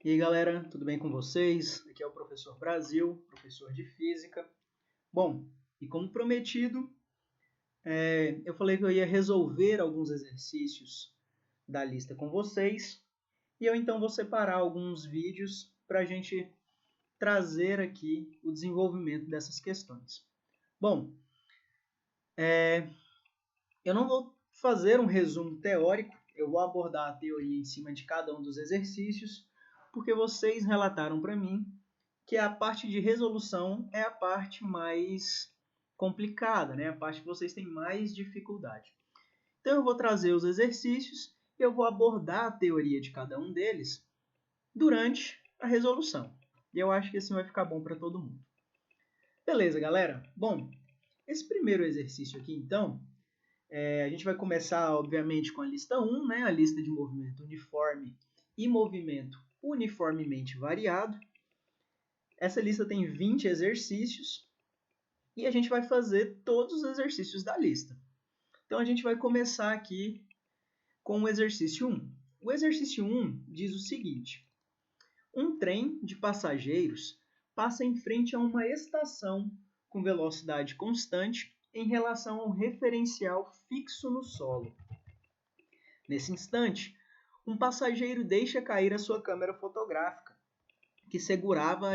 E aí galera, tudo bem com vocês? Aqui é o professor Brasil, professor de Física. Bom, e como prometido, eu falei que eu ia resolver alguns exercícios da lista com vocês, e eu então vou separar alguns vídeos para a gente trazer aqui o desenvolvimento dessas questões. Bom, eu não vou fazer um resumo teórico, eu vou abordar a teoria em cima de cada um dos exercícios, porque vocês relataram para mim que a parte de resolução é a parte mais complicada, né? A parte que vocês têm mais dificuldade. Então eu vou trazer os exercícios e eu vou abordar a teoria de cada um deles durante a resolução. E eu acho que assim vai ficar bom para todo mundo. Beleza, galera? Bom, esse primeiro exercício aqui, então, a gente vai começar, obviamente, com a lista 1, né? A lista de movimento uniforme e movimento uniformemente variado. Essa lista tem 20 exercícios e a gente vai fazer todos os exercícios da lista. Então a gente vai começar aqui com o exercício 1. O exercício 1 diz o seguinte: um trem de passageiros passa em frente a uma estação com velocidade constante em relação ao referencial fixo no solo. Nesse instante, um passageiro deixa cair a sua câmera fotográfica, que segurava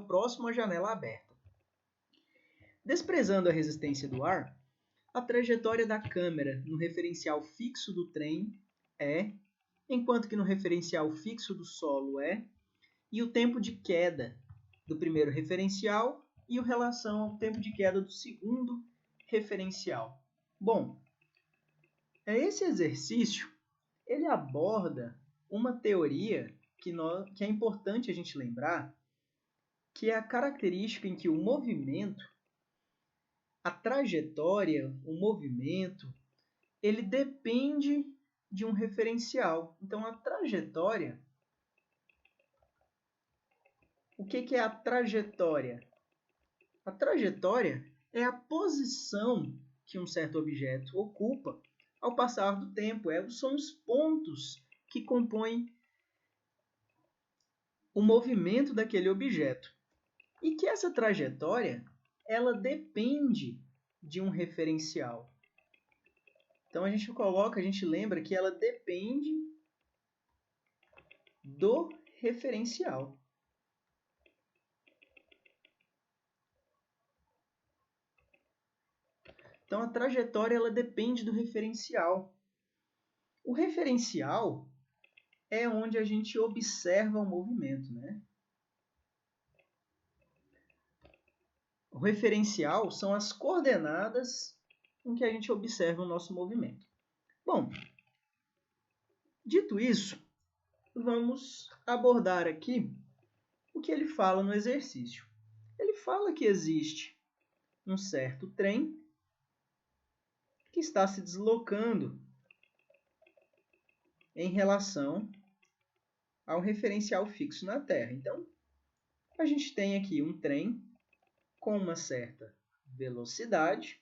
próximo à janela aberta. Desprezando a resistência do ar, a trajetória da câmera no referencial fixo do trem é, enquanto que no referencial fixo do solo é, e o tempo de queda do primeiro referencial e o relação ao tempo de queda do segundo referencial. Bom, esse exercício ele aborda uma teoria que é importante a gente lembrar, que é a característica em que o movimento, a trajetória, o movimento, ele depende de um referencial. Então, a trajetória, o que é a trajetória? A trajetória é a posição que um certo objeto ocupa ao passar do tempo. São os pontos que compõem o movimento daquele objeto. E que essa trajetória, ela depende de um referencial. Então a gente lembra que ela depende do referencial. Então a trajetória ela depende do referencial. O referencial é onde a gente observa o movimento, né? O referencial são as coordenadas em que a gente observa o nosso movimento. Bom, dito isso, vamos abordar aqui o que ele fala no exercício. Ele fala que existe um certo trem que está se deslocando em relação ao referencial fixo na Terra. Então, a gente tem aqui um trem com uma certa velocidade.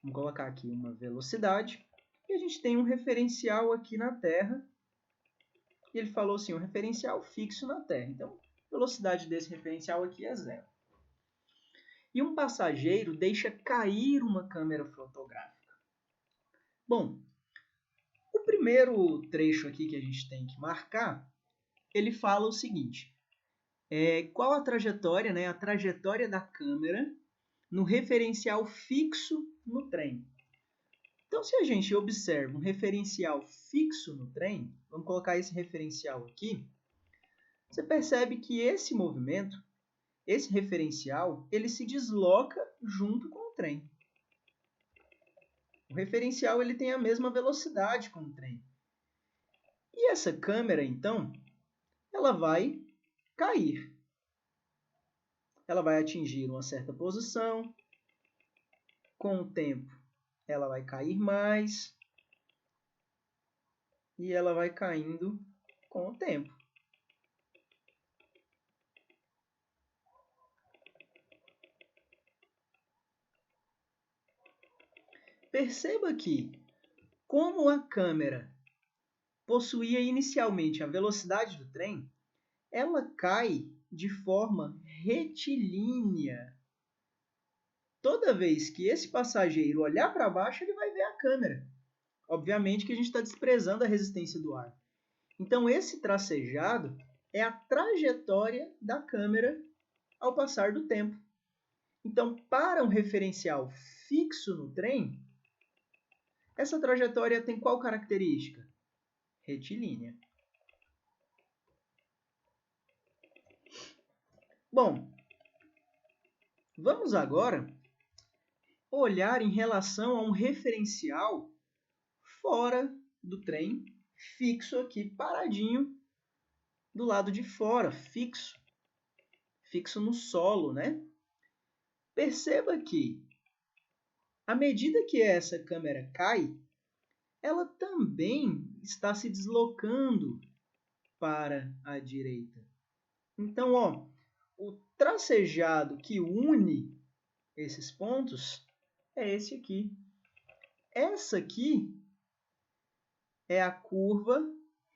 Vamos colocar aqui uma velocidade. E a gente tem um referencial aqui na Terra. E ele falou assim, um referencial fixo na Terra. Então, a velocidade desse referencial aqui é zero. E um passageiro deixa cair uma câmera fotográfica. Bom, o primeiro trecho aqui que a gente tem que marcar, ele fala o seguinte: qual a trajetória, né? A trajetória da câmera no referencial fixo no trem. Então, se a gente observa um referencial fixo no trem, vamos colocar esse referencial aqui, você percebe que esse movimento, esse referencial, ele se desloca junto com o trem. O referencial ele tem a mesma velocidade com o trem. E essa câmera, então, ela vai cair. Ela vai atingir uma certa posição. Com o tempo, ela vai cair mais. E ela vai caindo com o tempo. Perceba que, como a câmera possuía inicialmente a velocidade do trem, ela cai de forma retilínea. Toda vez que esse passageiro olhar para baixo, ele vai ver a câmera. Obviamente que a gente está desprezando a resistência do ar. Então, esse tracejado é a trajetória da câmera ao passar do tempo. Então, para um referencial fixo no trem, essa trajetória tem qual característica? Retilínea. Bom, vamos agora olhar em relação a um referencial fora do trem, fixo aqui, paradinho do lado de fora, fixo no solo, né? Perceba que, à medida que essa câmera cai, ela também está se deslocando para a direita. Então, ó, o tracejado que une esses pontos é esse aqui. Essa aqui é a curva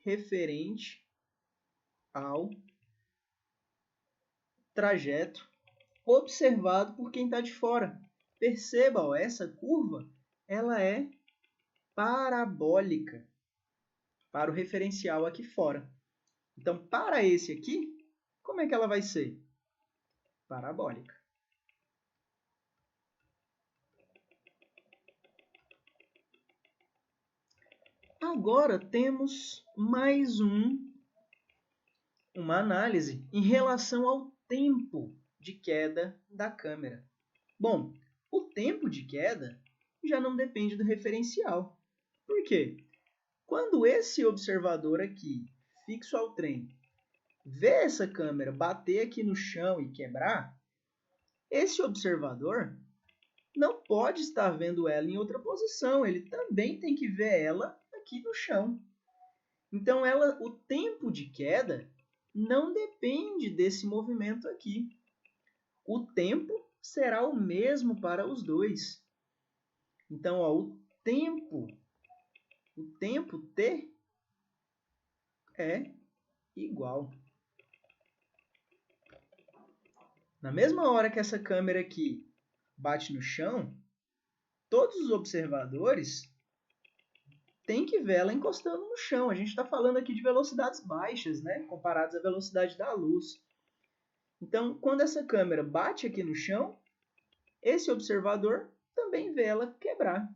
referente ao trajeto observado por quem está de fora. Perceba, ó, essa curva ela é parabólica para o referencial aqui fora. Então, para esse aqui, como é que ela vai ser? Parabólica. Agora temos mais uma análise em relação ao tempo de queda da câmera. Bom, o tempo de queda já não depende do referencial. Por quê? Quando esse observador aqui, fixo ao trem, vê essa câmera bater aqui no chão e quebrar, esse observador não pode estar vendo ela em outra posição, ele também tem que ver ela aqui no chão. Então, o tempo de queda não depende desse movimento aqui. O tempo será o mesmo para os dois. Então, ó, o tempo t é igual. Na mesma hora que essa câmera aqui bate no chão, todos os observadores têm que ver ela encostando no chão. A gente está falando aqui de velocidades baixas, né, comparadas à velocidade da luz. Então, quando essa câmera bate aqui no chão, esse observador também vê ela quebrar.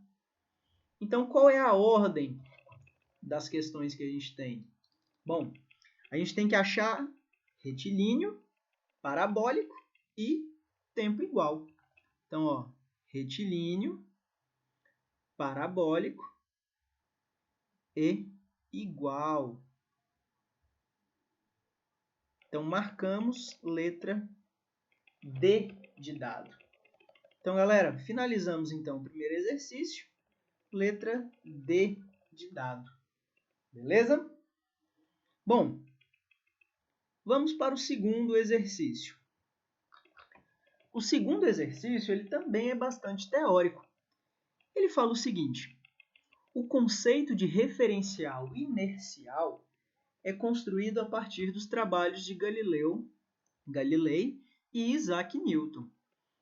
Então, qual é a ordem das questões que a gente tem? Bom, a gente tem que achar retilíneo, parabólico e tempo igual. Então, ó, retilíneo, parabólico e igual. Então, marcamos letra D de dado. Então, galera, finalizamos então o primeiro exercício, letra D de dado. Beleza? Bom, vamos para o segundo exercício. O segundo exercício ele também é bastante teórico. Ele fala o seguinte: o conceito de referencial inercial é construído a partir dos trabalhos de Galilei e Isaac Newton,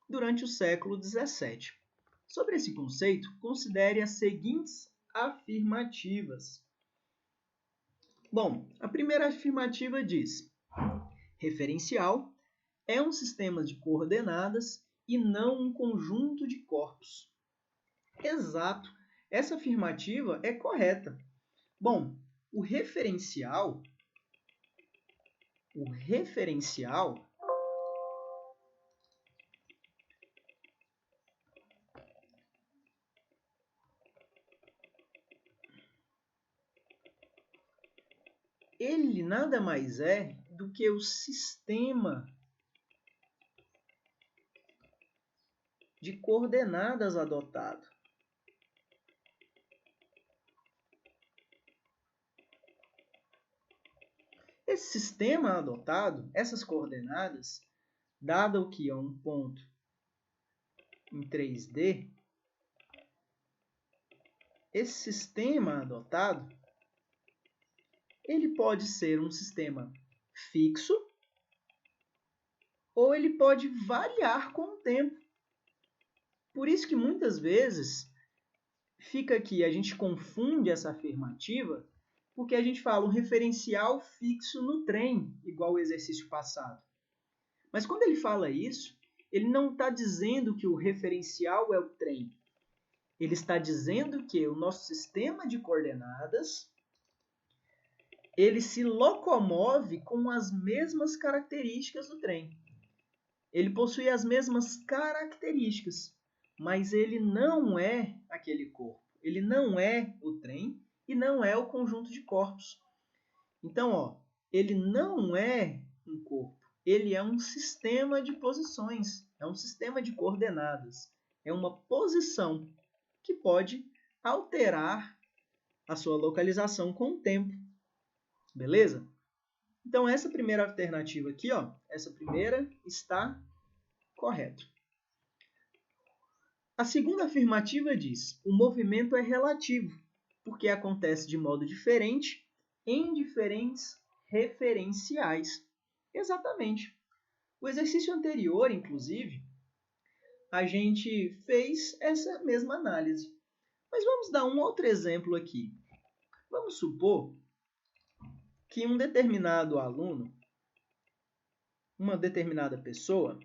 durante o século XVII. Sobre esse conceito, considere as seguintes afirmativas. Bom, a primeira afirmativa diz: referencial é um sistema de coordenadas e não um conjunto de corpos. Exato, essa afirmativa é correta. Bom, o referencial ele nada mais é do que o sistema de coordenadas adotado. Esse sistema adotado, essas coordenadas, dado o que é um ponto em 3D, esse sistema adotado ele pode ser um sistema fixo ou ele pode variar com o tempo. Por isso que muitas vezes fica aqui, a gente confunde essa afirmativa, porque a gente fala um referencial fixo no trem, igual o exercício passado. Mas quando ele fala isso, ele não está dizendo que o referencial é o trem. Ele está dizendo que o nosso sistema de coordenadas ele se locomove com as mesmas características do trem. Ele possui as mesmas características, mas ele não é aquele corpo. Ele não é o trem e não é o conjunto de corpos. Então, ele não é um corpo. Ele é um sistema de posições, é um sistema de coordenadas. É uma posição que pode alterar a sua localização com o tempo. Beleza? Então, essa primeira alternativa aqui, essa primeira está correta. A segunda afirmativa diz: o movimento é relativo, porque acontece de modo diferente em diferentes referenciais. Exatamente. O exercício anterior, inclusive, a gente fez essa mesma análise. Mas vamos dar um outro exemplo aqui. Vamos supor que um determinado aluno, uma determinada pessoa,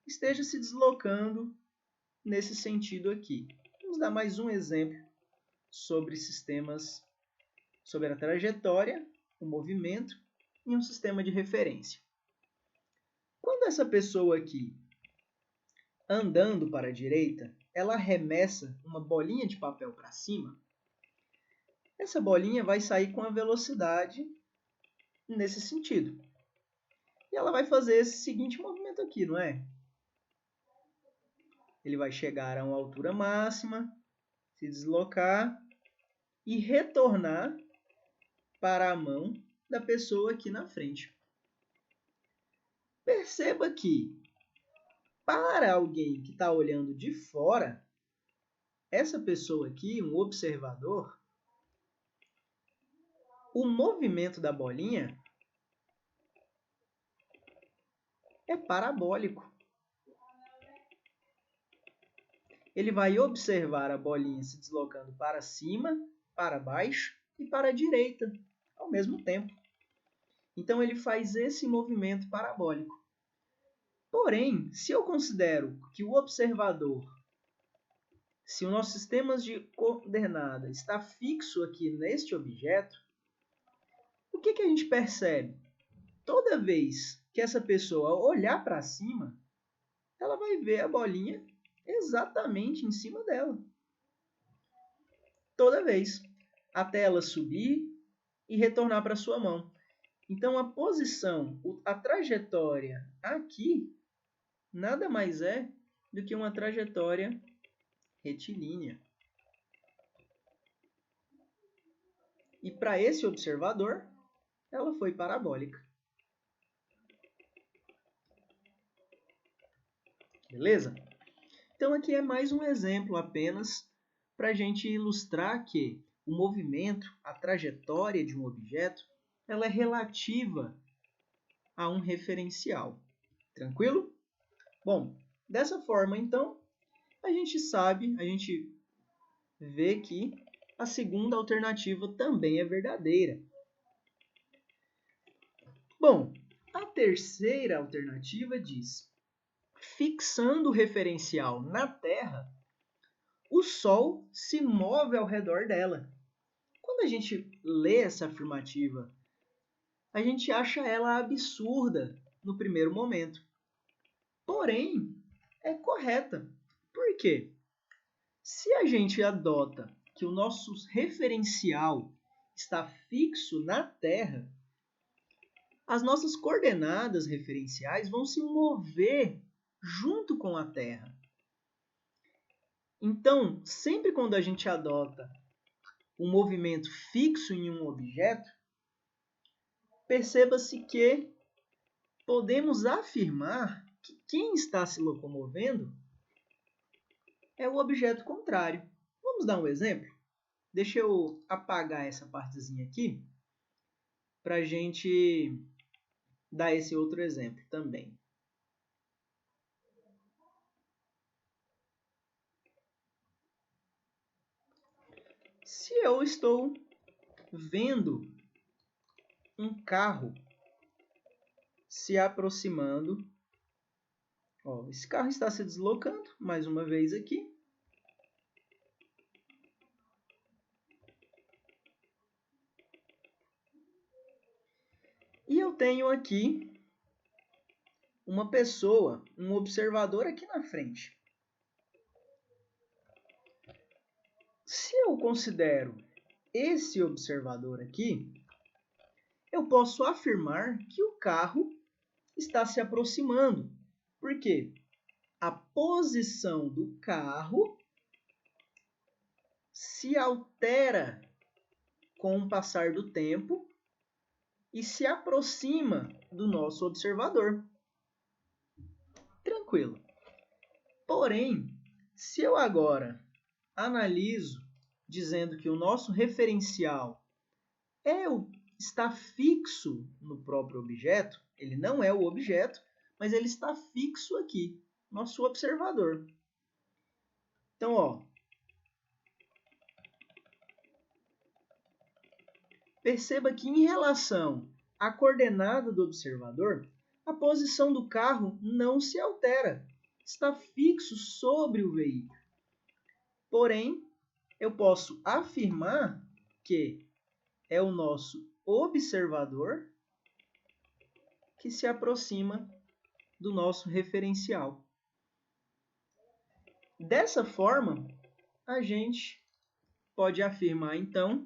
esteja se deslocando nesse sentido aqui. Vamos dar mais um exemplo sobre sistemas, sobre a trajetória, o movimento e um sistema de referência. Quando essa pessoa aqui, andando para a direita, ela arremessa uma bolinha de papel para cima, essa bolinha vai sair com a velocidade nesse sentido. E ela vai fazer esse seguinte movimento aqui, não é? Ele vai chegar a uma altura máxima, se deslocar e retornar para a mão da pessoa aqui na frente. Perceba que, para alguém que está olhando de fora, essa pessoa aqui, um observador, o movimento da bolinha é parabólico. Ele vai observar a bolinha se deslocando para cima, para baixo e para a direita ao mesmo tempo. Então, ele faz esse movimento parabólico. Porém, se eu considero que o observador, se o nosso sistema de coordenada está fixo aqui neste objeto, o que a gente percebe? Toda vez que essa pessoa olhar para cima, ela vai ver a bolinha exatamente em cima dela. Toda vez, até ela subir e retornar para sua mão. Então, a posição, a trajetória aqui, nada mais é do que uma trajetória retilínea. E para esse observador, ela foi parabólica. Beleza? Então, aqui é mais um exemplo apenas para a gente ilustrar que o movimento, a trajetória de um objeto, ela é relativa a um referencial. Tranquilo? Bom, dessa forma, então, a gente vê que a segunda alternativa também é verdadeira. Bom, a terceira alternativa diz: fixando o referencial na Terra, o Sol se move ao redor dela. Quando a gente lê essa afirmativa, a gente acha ela absurda no primeiro momento. Porém, é correta. Por quê? Se a gente adota que o nosso referencial está fixo na Terra, as nossas coordenadas referenciais vão se mover junto com a Terra. Então, sempre quando a gente adota um movimento fixo em um objeto, perceba-se que podemos afirmar que quem está se locomovendo é o objeto contrário. Vamos dar um exemplo? Deixa eu apagar essa partezinha aqui para a gente dar esse outro exemplo também. Se eu estou vendo um carro se aproximando, ó, esse carro está se deslocando mais uma vez aqui. E eu tenho aqui uma pessoa, um observador aqui na frente. Se eu considero esse observador aqui, eu posso afirmar que o carro está se aproximando. Por quê? A posição do carro se altera com o passar do tempo e se aproxima do nosso observador. Tranquilo. Porém, se eu agora analiso dizendo que o nosso referencial está fixo no próprio objeto, ele não é o objeto, mas ele está fixo aqui, nosso observador. Então, ó, perceba que em relação à coordenada do observador, a posição do carro não se altera, está fixo sobre o veículo. Porém, eu posso afirmar que é o nosso observador que se aproxima do nosso referencial. Dessa forma, a gente pode afirmar, então,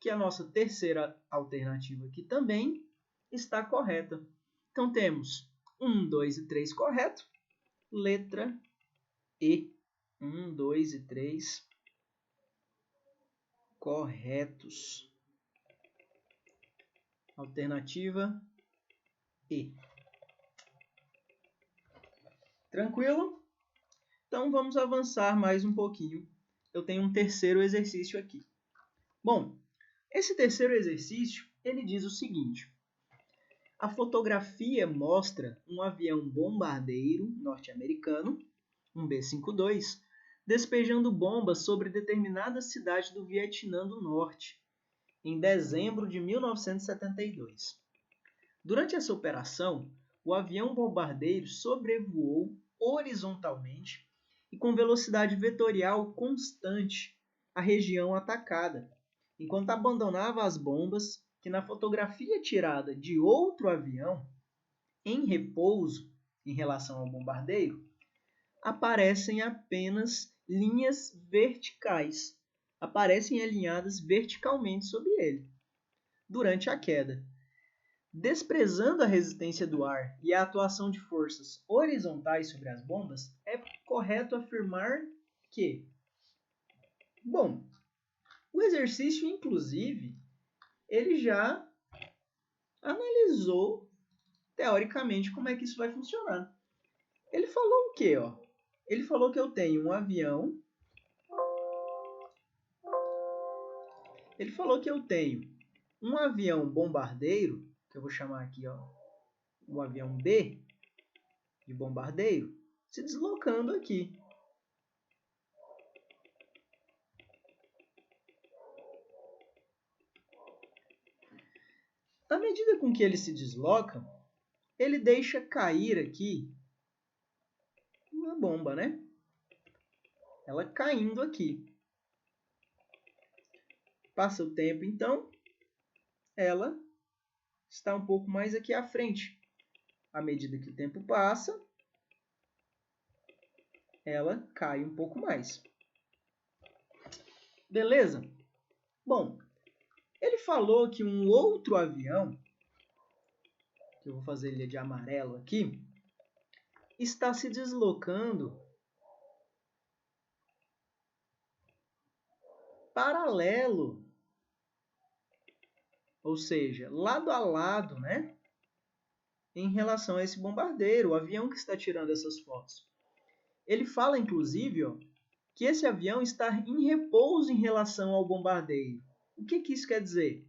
que a nossa terceira alternativa aqui também está correta. Então, temos 1, 2 e 3 correto. Letra E. 1, 2 e 3 corretos. Alternativa E. Tranquilo? Então, vamos avançar mais um pouquinho. Eu tenho um terceiro exercício aqui. Bom, esse terceiro exercício, ele diz o seguinte. A fotografia mostra um avião bombardeiro norte-americano, um B-52, despejando bombas sobre determinada cidade do Vietnã do Norte, em dezembro de 1972. Durante essa operação, o avião bombardeiro sobrevoou horizontalmente e com velocidade vetorial constante a região atacada, enquanto abandonava as bombas que na fotografia tirada de outro avião, em repouso em relação ao bombardeiro, aparecem apenas linhas verticais, aparecem alinhadas verticalmente sobre ele, durante a queda. Desprezando a resistência do ar e a atuação de forças horizontais sobre as bombas, é correto afirmar que, bom, o exercício, inclusive, ele já analisou teoricamente como é que isso vai funcionar. Ele falou o quê? Ó? Ele falou que eu tenho um avião. Ele falou que eu tenho um avião bombardeiro, que eu vou chamar aqui, ó, o avião B de bombardeiro, se deslocando aqui. À medida com que ele se desloca, ele deixa cair aqui uma bomba, né? Ela caindo aqui. Passa o tempo, então, ela está um pouco mais aqui à frente. À medida que o tempo passa, ela cai um pouco mais. Beleza? Bom, ele falou que um outro avião, que eu vou fazer ele de amarelo aqui, está se deslocando paralelo, ou seja, lado a lado, né? Em relação a esse bombardeiro, o avião que está tirando essas fotos. Ele fala, inclusive, ó, que esse avião está em repouso em relação ao bombardeiro. O que isso quer dizer?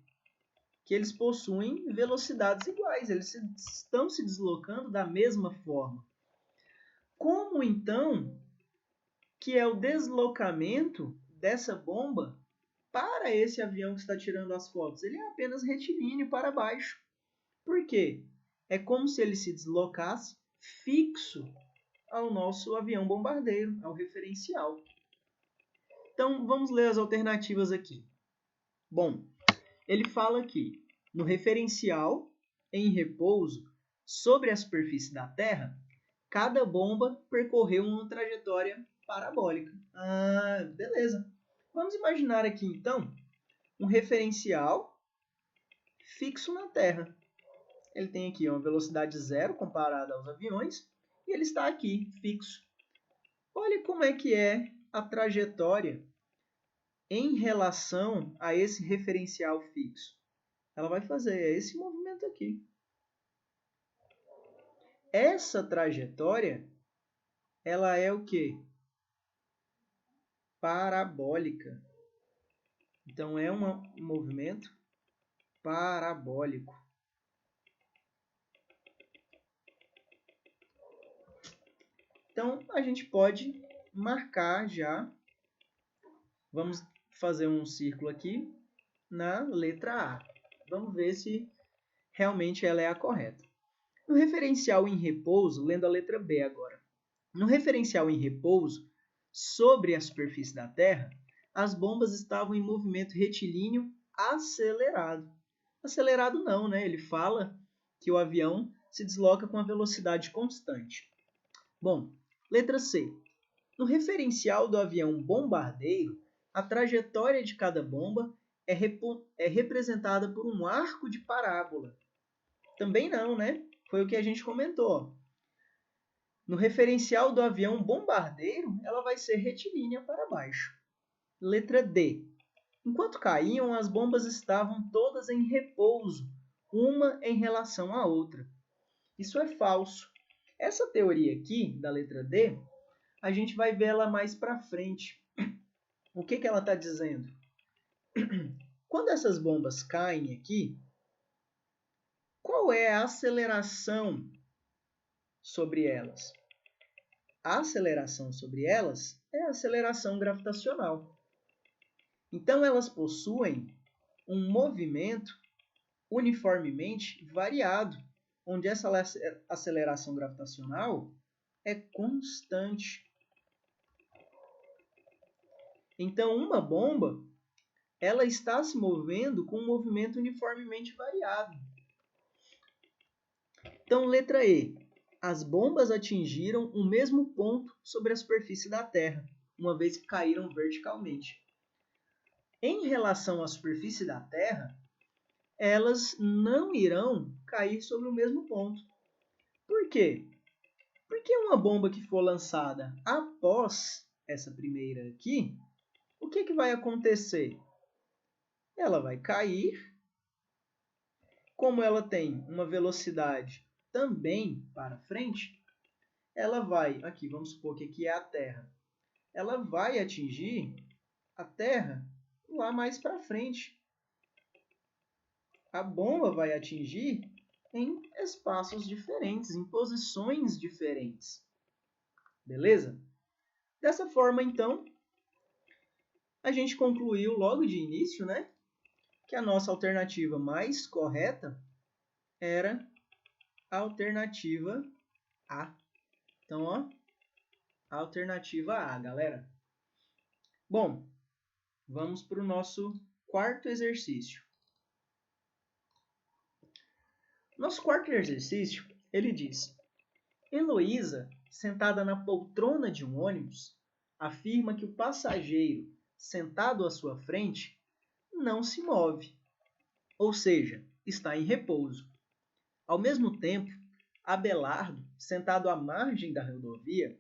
que eles possuem velocidades iguais, eles estão se deslocando da mesma forma. Como então que é o deslocamento dessa bomba para esse avião que está tirando as fotos? Ele é apenas retilíneo para baixo. Por quê? É como se ele se deslocasse fixo ao nosso avião bombardeiro, ao referencial. Então, vamos ler as alternativas aqui. Bom, ele fala que no referencial em repouso sobre a superfície da Terra, cada bomba percorreu uma trajetória parabólica. Ah, beleza. Vamos imaginar aqui, então, um referencial fixo na Terra. Ele tem aqui uma velocidade zero comparada aos aviões e ele está aqui, fixo. Olha como é que é a trajetória em relação a esse referencial fixo. Ela vai fazer esse movimento aqui. Essa trajetória, ela é o quê? Parabólica. Então, é um movimento parabólico. Então, a gente pode marcar já. Vamos fazer um círculo aqui na letra A. Vamos ver se realmente ela é a correta. No referencial em repouso, lendo a letra B agora. No referencial em repouso, sobre a superfície da Terra, as bombas estavam em movimento retilíneo acelerado. Acelerado não, né? Ele fala que o avião se desloca com a velocidade constante. Bom, letra C. No referencial do avião bombardeiro, a trajetória de cada bomba é representada por um arco de parábola. Também não, né? Foi o que a gente comentou. No referencial do avião bombardeiro, ela vai ser retilínea para baixo. Letra D. Enquanto caíam, as bombas estavam todas em repouso, uma em relação à outra. Isso é falso. Essa teoria aqui, da letra D, a gente vai ver ela mais para frente. O que ela está dizendo? Quando essas bombas caem aqui, qual é a aceleração sobre elas? A aceleração sobre elas é a aceleração gravitacional. Então, elas possuem um movimento uniformemente variado, onde essa aceleração gravitacional é constante. Então, uma bomba, ela está se movendo com um movimento uniformemente variado. Então, letra E. As bombas atingiram o mesmo ponto sobre a superfície da Terra, uma vez que caíram verticalmente. Em relação à superfície da Terra, elas não irão cair sobre o mesmo ponto. Por quê? Porque uma bomba que for lançada após essa primeira aqui, o que vai acontecer? Ela vai cair. Como ela tem uma velocidade também para frente, ela vai, aqui vamos supor que aqui é a Terra, ela vai atingir a Terra lá mais para frente. A bomba vai atingir em espaços diferentes, em posições diferentes. Beleza? Dessa forma, então, a gente concluiu logo de início, né, que a nossa alternativa mais correta era a alternativa A. Então, ó, a alternativa A, galera. Bom, vamos para o nosso quarto exercício. Nosso quarto exercício, ele diz: Heloísa, sentada na poltrona de um ônibus, afirma que o passageiro sentado à sua frente não se move, ou seja, está em repouso. Ao mesmo tempo, Abelardo, sentado à margem da rodovia,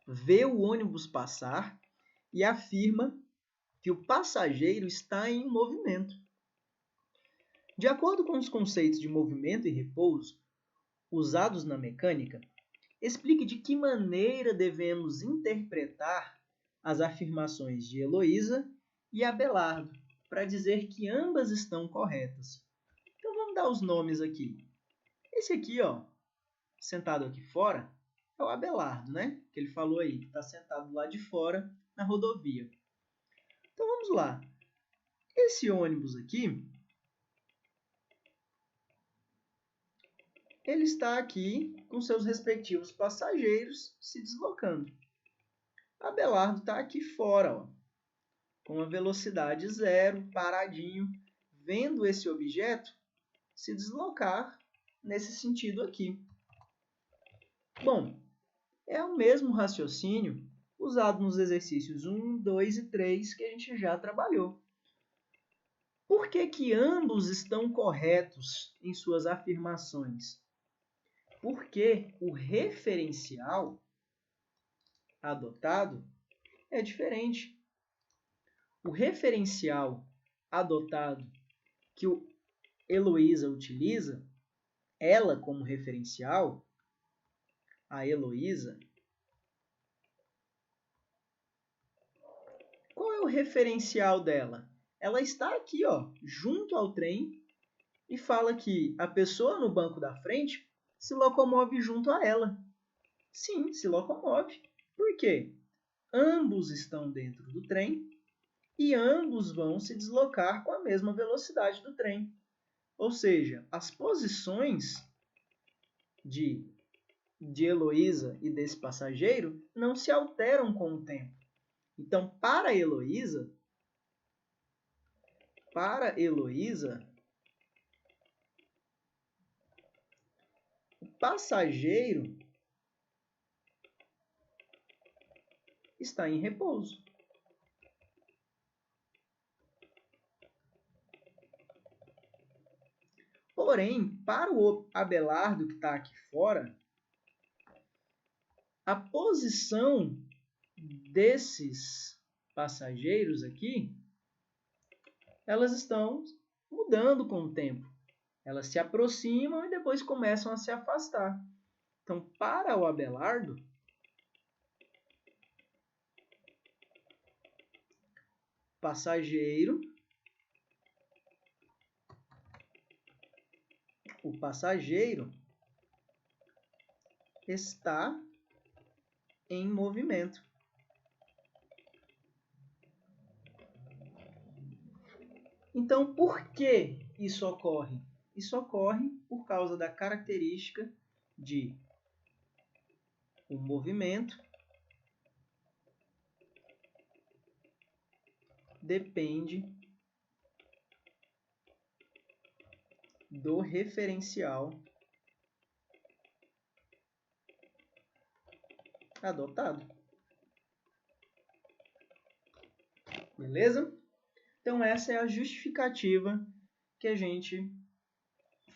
vê o ônibus passar e afirma que o passageiro está em movimento. De acordo com os conceitos de movimento e repouso usados na mecânica, explique de que maneira devemos interpretar as afirmações de Heloísa e Abelardo para dizer que ambas estão corretas. Vamos dar os nomes aqui. Esse aqui, ó, sentado aqui fora, é o Abelardo, né? Que ele falou aí, que está sentado lá de fora na rodovia. Então vamos lá. Esse ônibus aqui, ele está aqui com seus respectivos passageiros se deslocando. Abelardo está aqui fora, ó, com a velocidade zero, paradinho, vendo esse objeto se deslocar nesse sentido aqui. Bom, é o mesmo raciocínio usado nos exercícios 1, 2 e 3 que a gente já trabalhou. Por que que ambos estão corretos em suas afirmações? Porque o referencial adotado é diferente. O referencial adotado que o Heloísa utiliza, ela como referencial, a Heloísa, qual é o referencial dela? Ela está aqui, ó, junto ao trem e fala que a pessoa no banco da frente se locomove junto a ela. Sim, se locomove. Por quê? Ambos estão dentro do trem e ambos vão se deslocar com a mesma velocidade do trem. Ou seja, as posições de Heloísa e desse passageiro não se alteram com o tempo. Então, para Heloísa, o passageiro está em repouso. Porém, para o Abelardo que está aqui fora, a posição desses passageiros aqui, elas estão mudando com o tempo. Elas se aproximam e depois começam a se afastar. Então, para o Abelardo, o passageiro está em movimento. Então, por que isso ocorre? Isso ocorre por causa da característica de o movimento depende do referencial adotado. Beleza? Então, essa é a justificativa que a gente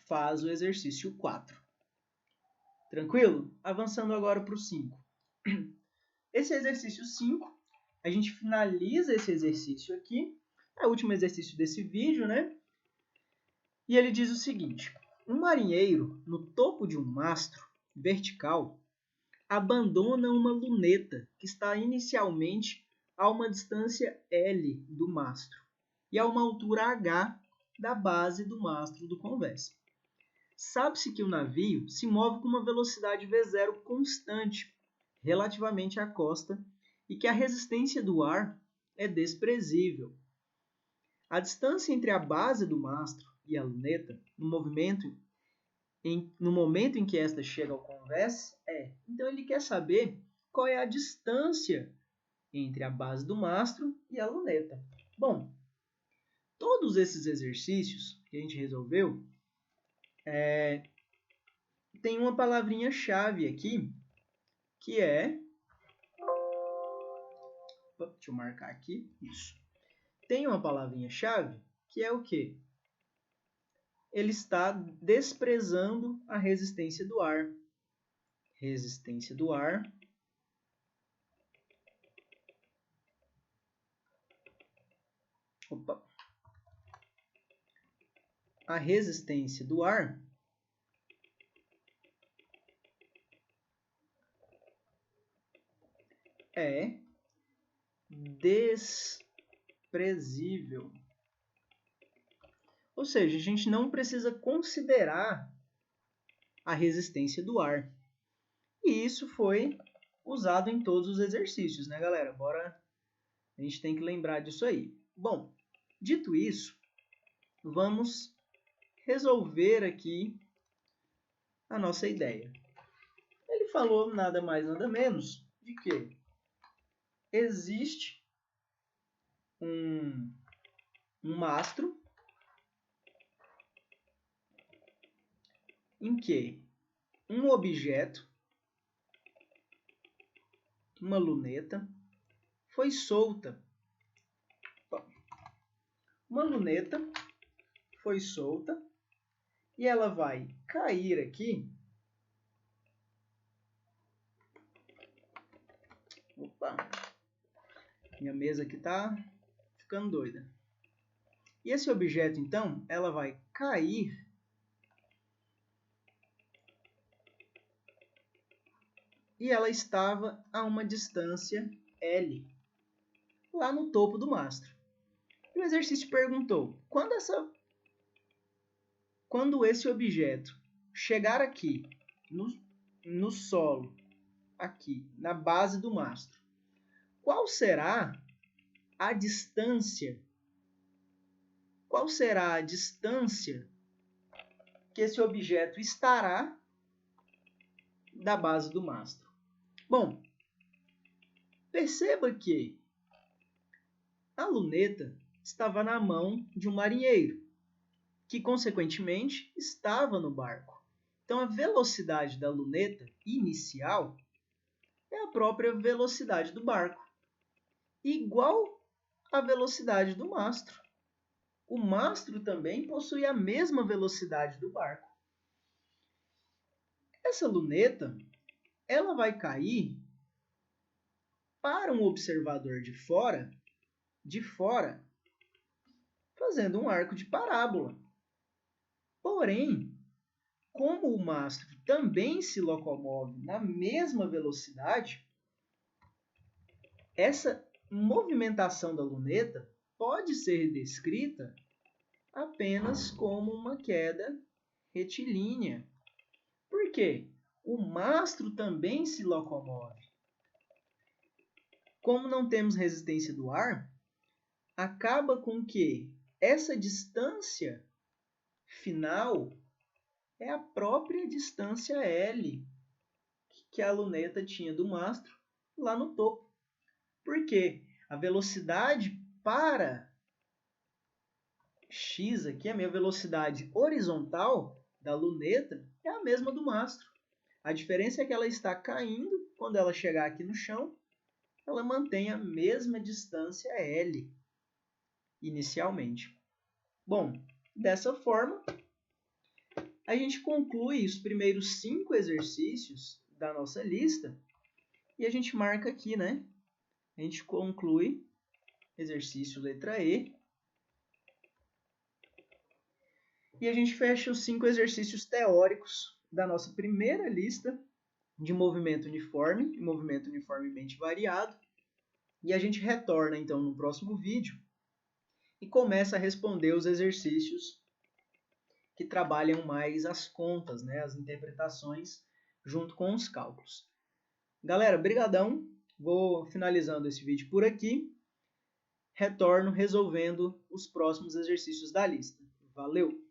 faz o exercício 4. Tranquilo? Avançando agora para o 5. Esse exercício 5, a gente finaliza esse exercício aqui, é o último exercício desse vídeo, né? E ele diz o seguinte: um marinheiro, no topo de um mastro vertical, abandona uma luneta que está inicialmente a uma distância L do mastro e a uma altura H da base do mastro do convés. Sabe-se que o navio se move com uma velocidade V0 constante relativamente à costa e que a resistência do ar é desprezível. A distância entre a base do mastro e a luneta, no momento em que esta chega ao convés, é. Então ele quer saber qual é a distância entre a base do mastro e a luneta. Bom, todos esses exercícios que a gente resolveu tem uma palavrinha-chave aqui, que é... Deixa eu marcar aqui. Isso. Tem uma palavrinha-chave que é o quê? Ele está desprezando a resistência do ar. Resistência do ar. Opa. A resistência do ar é desprezível. Ou seja, a gente não precisa considerar a resistência do ar. E isso foi usado em todos os exercícios, né, galera? Bora, a gente tem que lembrar disso aí. Bom, dito isso, vamos resolver aqui a nossa ideia. Ele falou nada mais, nada menos de que existe um mastro em que um objeto, uma luneta, foi solta. Uma luneta foi solta e ela vai cair aqui. Opa! Minha mesa aqui tá ficando doida. E esse objeto, então, ela vai cair e ela estava a uma distância L, lá no topo do mastro. E o exercício perguntou, quando esse objeto chegar aqui, no solo, aqui, na base do mastro, qual será a distância que esse objeto estará da base do mastro? Bom, perceba que a luneta estava na mão de um marinheiro, que consequentemente estava no barco. Então a velocidade da luneta inicial é a própria velocidade do barco, igual à velocidade do mastro. O mastro também possui a mesma velocidade do barco. Essa luneta, ela vai cair para um observador de fora, fazendo um arco de parábola. Porém, como o mastro também se locomove na mesma velocidade, essa movimentação da luneta pode ser descrita apenas como uma queda retilínea. Por quê? O mastro também se locomove. Como não temos resistência do ar, acaba com que essa distância final é a própria distância L que a luneta tinha do mastro lá no topo. Por quê? A velocidade para x aqui, a minha velocidade horizontal da luneta, é a mesma do mastro. A diferença é que ela está caindo, quando ela chegar aqui no chão, ela mantém a mesma distância L inicialmente. Bom, dessa forma, a gente conclui os primeiros 5 exercícios da nossa lista e a gente marca aqui, né? A gente conclui exercício letra E e a gente fecha os 5 exercícios teóricos da nossa primeira lista de movimento uniforme e movimento uniformemente variado. E a gente retorna, então, no próximo vídeo e começa a responder os exercícios que trabalham mais as contas, né, as interpretações, junto com os cálculos. Galera, brigadão. Vou finalizando esse vídeo por aqui. Retorno resolvendo os próximos exercícios da lista. Valeu!